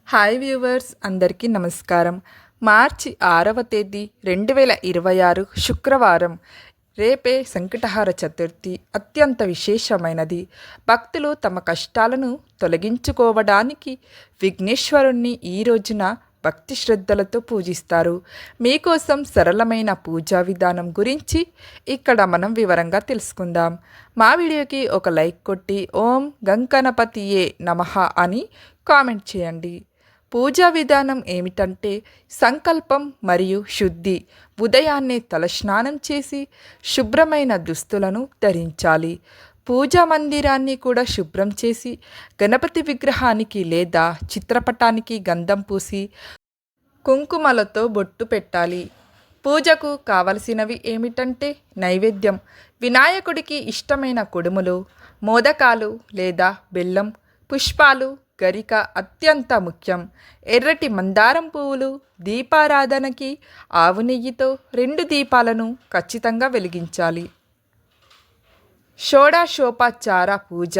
Hi viewers, అందరికీ నమస్కారం. మార్చి 6వ తేదీ 2026 శుక్రవారం. రేపే సంకటహార చతుర్థి అత్యంత విశేషమైనది. భక్తులు తమ కష్టాలను తొలగించుకోవడానికి విఘ్నేశ్వరుణ్ణి ఈ రోజున భక్తి శ్రద్ధలతో పూజిస్తారు. మీకోసం సరళమైన పూజా విధానం గురించి ఇక్కడ మనం వివరంగా తెలుసుకుందాం. మా వీడియోకి ఒక లైక్ కొట్టి ఓం గంగణపతియే నమః అని కామెంట్ చేయండి. పూజా విధానం ఏమిటంటే సంకల్పం మరియు శుద్ధి. ఉదయాన్నే తలస్నానం చేసి శుభ్రమైన దుస్తులను ధరించాలి. పూజా మందిరాన్ని కూడా శుభ్రం చేసి గణపతి విగ్రహానికి లేదా చిత్రపటానికి గంధం పూసి కుంకుమలతో బొట్టు పెట్టాలి. పూజకు కావలసినవి ఏమిటంటే నైవేద్యం, వినాయకుడికి ఇష్టమైన కుడుములు, మోదకాలు లేదా బెల్లం, పుష్పాలు, గరిక అత్యంత ముఖ్యం. ఎర్రటి మందారం పువ్వులు. దీపారాధనకి ఆవు నెయ్యితో 2 దీపాలను ఖచ్చితంగా వెలిగించాలి. షోడశోపచార పూజ.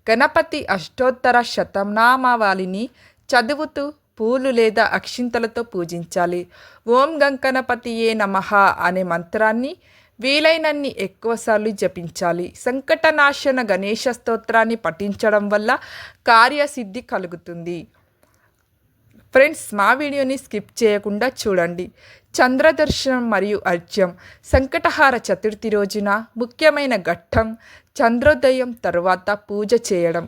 గణపతి అష్టోత్తర శతనామావళిని చదువుతూ పూలు లేదా అక్షింతలతో పూజించాలి. ఓం గంగణపతియే నమః అనే మంత్రాన్ని వీలైనన్ని ఎక్కువసార్లు జపించాలి. సంకటనాశన గణేశ స్తోత్రాన్ని పఠించడం వల్ల కార్యసిద్ధి కలుగుతుంది. ఫ్రెండ్స్, మా వీడియోని స్కిప్ చేయకుండా చూడండి. చంద్రదర్శనం మరియు అర్ఘ్యం. సంకటహార చతుర్థి రోజున ముఖ్యమైన ఘట్టం చంద్రోదయం తర్వాత పూజ చేయడం.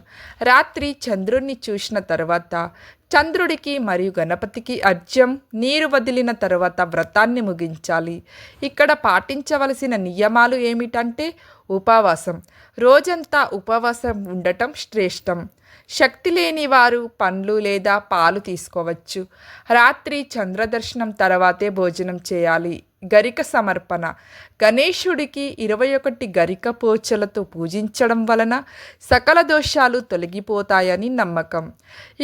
రాత్రి చంద్రుణ్ణి చూసిన తర్వాత చంద్రుడికి మరియు గణపతికి అర్ఘ్యం నీరు వదిలిన తర్వాత వ్రతాన్ని ముగించాలి. ఇక్కడ పాటించవలసిన నియమాలు ఏమిటంటే ఉపవాసం. రోజంతా ఉపవాసం ఉండటం శ్రేష్టం. శక్తి లేని వారు పండ్లు లేదా పాలు తీసుకోవచ్చు. రాత్రి చంద్రదర్శనం తర్వాతే భోజనం చేయాలి. గరిక సమర్పణ. గణేశుడికి 21 గరిక పోచలతో పూజించడం వలన సకల దోషాలు తొలగిపోతాయని నమ్మకం.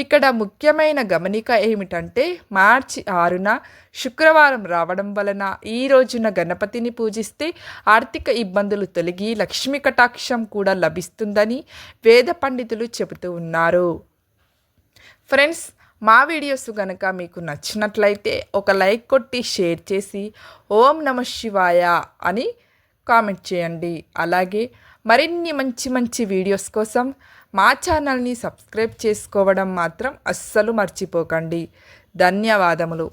ఇక్కడ ముఖ్యమైన గమనిక ఏమిటంటే మార్చి 6న శుక్రవారం రావడం వలన ఈ రోజున గణపతిని పూజిస్తే ఆర్థిక ఇబ్బందులు తొలగి లక్ష్మీ కటాక్షం కూడా లభిస్తుందని వేద పండితులు చెబుతూ ఉన్నారు. ఫ్రెండ్స్, మా వీడియోస్ కనుక మీకు నచ్చినట్లయితే ఒక లైక్ కొట్టి షేర్ చేసి ఓం నమః శివాయ అని కామెంట్ చేయండి. అలాగే మరిన్ని మంచి మంచి వీడియోస్ కోసం మా ఛానల్ని సబ్స్క్రైబ్ చేసుకోవడం మాత్రం అస్సలు మర్చిపోకండి. ధన్యవాదములు.